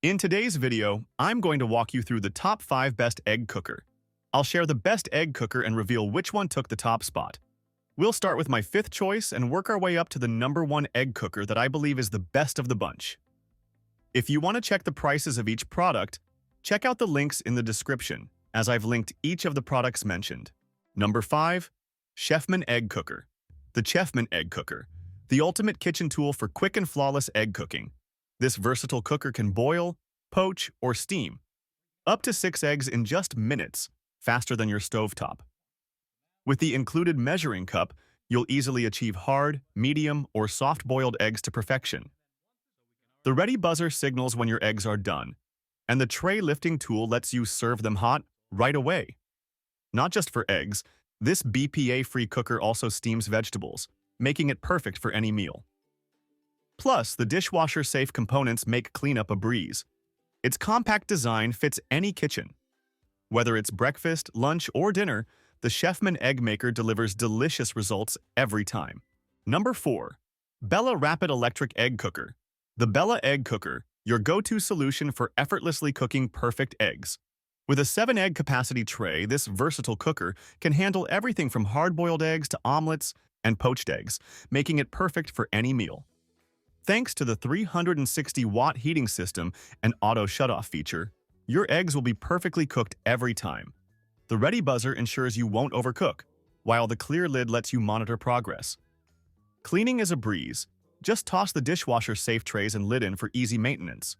In today's video, I'm going to walk you through the top 5 best egg cooker. I'll share the best egg cooker and reveal which one took the top spot. We'll start with my 5th choice and work our way up to the number 1 egg cooker that I believe is the best of the bunch. If you want to check the prices of each product, check out the links in the description, as I've linked each of the products mentioned. Number 5. Chefman Egg Cooker. The Chefman Egg Cooker, the ultimate kitchen tool for quick and flawless egg cooking. This versatile cooker can boil, poach, or steam up to 6 eggs in just minutes, faster than your stovetop. With the included measuring cup, you'll easily achieve hard, medium, or soft-boiled eggs to perfection. The ready buzzer signals when your eggs are done, and the tray lifting tool lets you serve them hot right away. Not just for eggs, this BPA-free cooker also steams vegetables, making it perfect for any meal. Plus, the dishwasher-safe components make cleanup a breeze. Its compact design fits any kitchen. Whether it's breakfast, lunch, or dinner, the Chefman Egg Maker delivers delicious results every time. Number 4. Bella Rapid Electric Egg Cooker. The Bella Egg Cooker, your go-to solution for effortlessly cooking perfect eggs. With a 7-egg capacity tray, this versatile cooker can handle everything from hard-boiled eggs to omelets and poached eggs, making it perfect for any meal. Thanks to the 360-watt heating system and auto shutoff feature, your eggs will be perfectly cooked every time. The ready buzzer ensures you won't overcook, while the clear lid lets you monitor progress. Cleaning is a breeze. Just toss the dishwasher-safe trays and lid in for easy maintenance.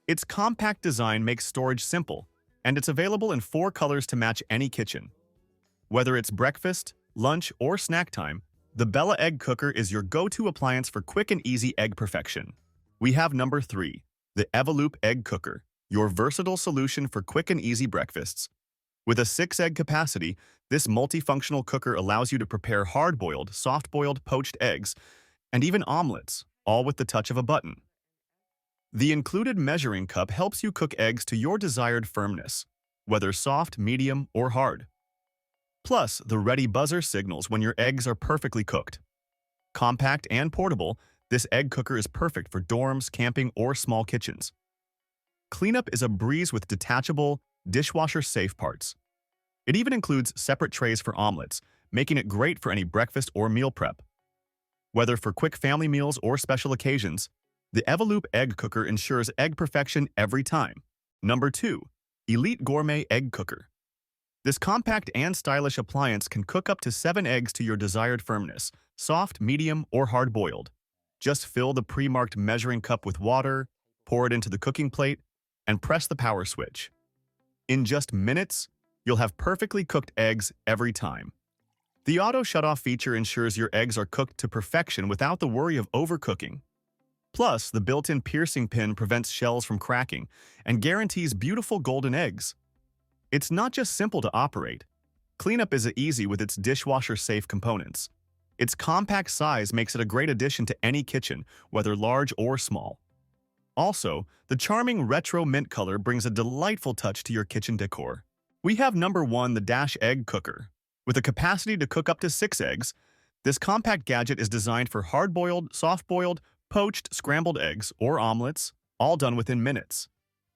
Its compact design makes storage simple, and it's available in 4 colors to match any kitchen. Whether it's breakfast, lunch, or snack time, the Bella Egg Cooker is your go-to appliance for quick and easy egg perfection. We have number 3, the Evoloop Egg Cooker, your versatile solution for quick and easy breakfasts. With a 6-egg capacity, this multifunctional cooker allows you to prepare hard-boiled, soft-boiled, poached eggs, and even omelets, all with the touch of a button. The included measuring cup helps you cook eggs to your desired firmness, whether soft, medium, or hard. Plus, the ready buzzer signals when your eggs are perfectly cooked. Compact and portable, this egg cooker is perfect for dorms, camping, or small kitchens. Cleanup is a breeze with detachable, dishwasher-safe parts. It even includes separate trays for omelets, making it great for any breakfast or meal prep. Whether for quick family meals or special occasions, the Evoloop Egg Cooker ensures egg perfection every time. Number 2. Elite Gourmet Egg Cooker. This compact and stylish appliance can cook up to 7 eggs to your desired firmness, soft, medium, or hard-boiled. Just fill the pre-marked measuring cup with water, pour it into the cooking plate, and press the power switch. In just minutes, you'll have perfectly cooked eggs every time. The auto shutoff feature ensures your eggs are cooked to perfection without the worry of overcooking. Plus, the built-in piercing pin prevents shells from cracking and guarantees beautiful golden eggs. It's not just simple to operate. Cleanup is easy with its dishwasher-safe components. Its compact size makes it a great addition to any kitchen, whether large or small. Also, the charming retro mint color brings a delightful touch to your kitchen decor. We have number 1, the Dash Egg Cooker. With a capacity to cook up to 6 eggs, this compact gadget is designed for hard-boiled, soft-boiled, poached, scrambled eggs, or omelets, all done within minutes.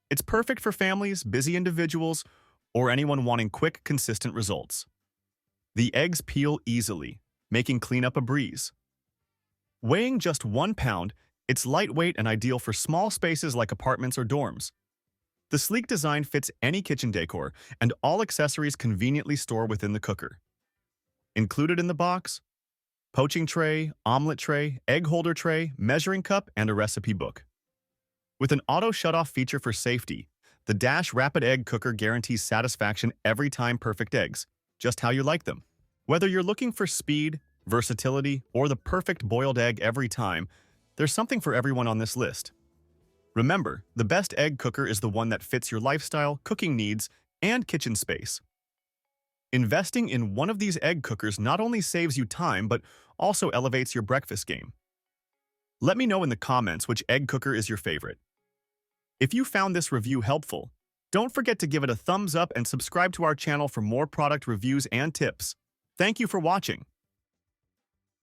It's perfect for families, busy individuals, or anyone wanting quick, consistent results. The eggs peel easily, making cleanup a breeze. Weighing just 1 pound, it's lightweight and ideal for small spaces like apartments or dorms. The sleek design fits any kitchen decor, and all accessories conveniently store within the cooker. Included in the box: poaching tray, omelet tray, egg holder tray, measuring cup, and a recipe book. With an auto shutoff feature for safety, the Dash Rapid Egg Cooker guarantees satisfaction every time perfect eggs, just how you like them. Whether you're looking for speed, versatility, or the perfect boiled egg every time, there's something for everyone on this list. Remember, the best egg cooker is the one that fits your lifestyle, cooking needs, and kitchen space. Investing in one of these egg cookers not only saves you time, but also elevates your breakfast game. Let me know in the comments which egg cooker is your favorite. If you found this review helpful, don't forget to give it a thumbs up and subscribe to our channel for more product reviews and tips. Thank you for watching.